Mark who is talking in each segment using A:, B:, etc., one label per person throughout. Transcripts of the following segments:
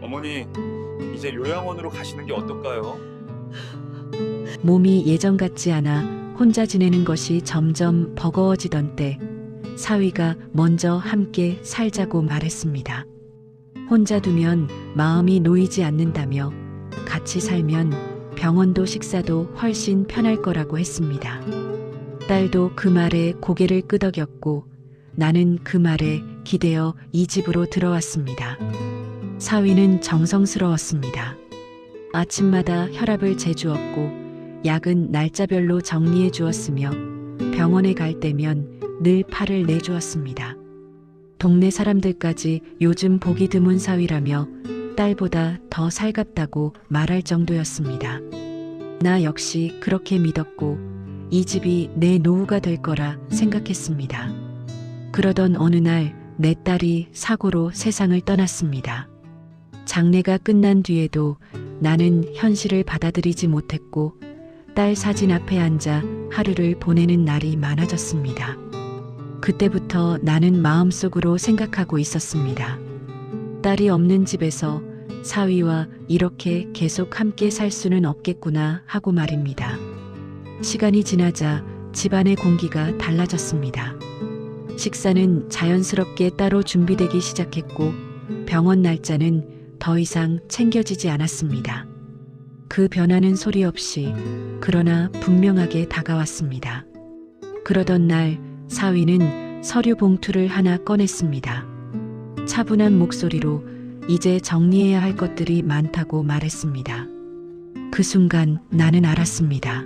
A: 어머니, 이제 요양원으로 가시는 게 어떨까요?
B: 몸이 예전 같지 않아 혼자 지내는 것이 점점 버거워지던 때 사위가 먼저 함께 살자고 말했습니다. 혼자 두면 마음이 놓이지 않는다며 같이 살면 병원도 식사도 훨씬 편할 거라고 했습니다. 딸도 그 말에 고개를 끄덕였고 나는 그 말에 기대어 이 집으로 들어왔습니다. 사위는 정성스러웠습니다. 아침마다 혈압을 재주었고 약은 날짜별로 정리해 주었으며 병원에 갈 때면 늘 팔을 내주었습니다. 동네 사람들까지 요즘 보기 드문 사위라며 딸보다 더 살갑다고 말할 정도였습니다. 나 역시 그렇게 믿었고 이 집이 내 노후가 될 거라 생각했습니다. 그러던 어느 날 내 딸이 사고로 세상을 떠났습니다. 장례가 끝난 뒤에도 나는 현실을 받아들이지 못했고 딸 사진 앞에 앉아 하루를 보내는 날이 많아졌습니다. 그때부터 나는 마음속으로 생각하고 있었습니다. 딸이 없는 집에서 사위와 이렇게 계속 함께 살 수는 없겠구나 하고 말입니다. 시간이 지나자 집안의 공기가 달라졌습니다. 식사는 자연스럽게 따로 준비되기 시작했고 병원 날짜는 더 이상 챙겨지지 않았습니다. 그 변화는 소리 없이 그러나 분명하게 다가왔습니다. 그러던 날 사위는 서류 봉투를 하나 꺼냈습니다. 차분한 목소리로 이제 정리해야 할 것들이 많다고 말했습니다. 그 순간 나는 알았습니다.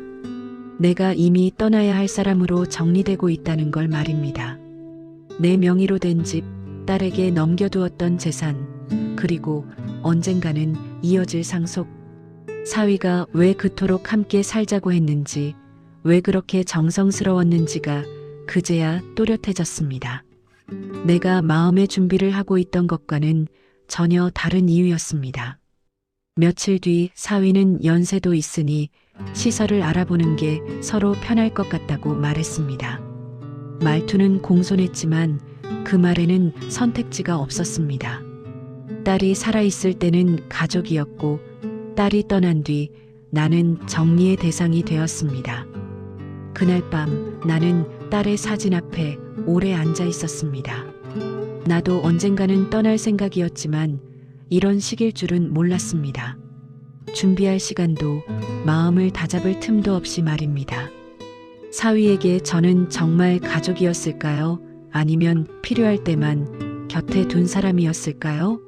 B: 내가 이미 떠나야 할 사람으로 정리되고 있다는 걸 말입니다. 내 명의로 된 집, 딸에게 넘겨두었던 재산, 그리고 언젠가는 이어질 상속. 사위가 왜 그토록 함께 살자고 했는지, 왜 그렇게 정성스러웠는지가 그제야 또렷해졌습니다. 내가 마음의 준비를 하고 있던 것과는 전혀 다른 이유였습니다. 며칠 뒤 사위는 연세도 있으니 시설을 알아보는 게 서로 편할 것 같다고 말했습니다. 말투는 공손했지만 그 말에는 선택지가 없었습니다. 딸이 살아있을 때는 가족이었고 딸이 떠난 뒤 나는 정리의 대상이 되었습니다. 그날 밤 나는 딸의 사진 앞에 오래 앉아 있었습니다. 나도 언젠가는 떠날 생각이었지만 이런 시기일 줄은 몰랐습니다. 준비할 시간도 마음을 다잡을 틈도 없이 말입니다. 사위에게 저는 정말 가족이었을까요? 아니면 필요할 때만 곁에 둔 사람이었을까요?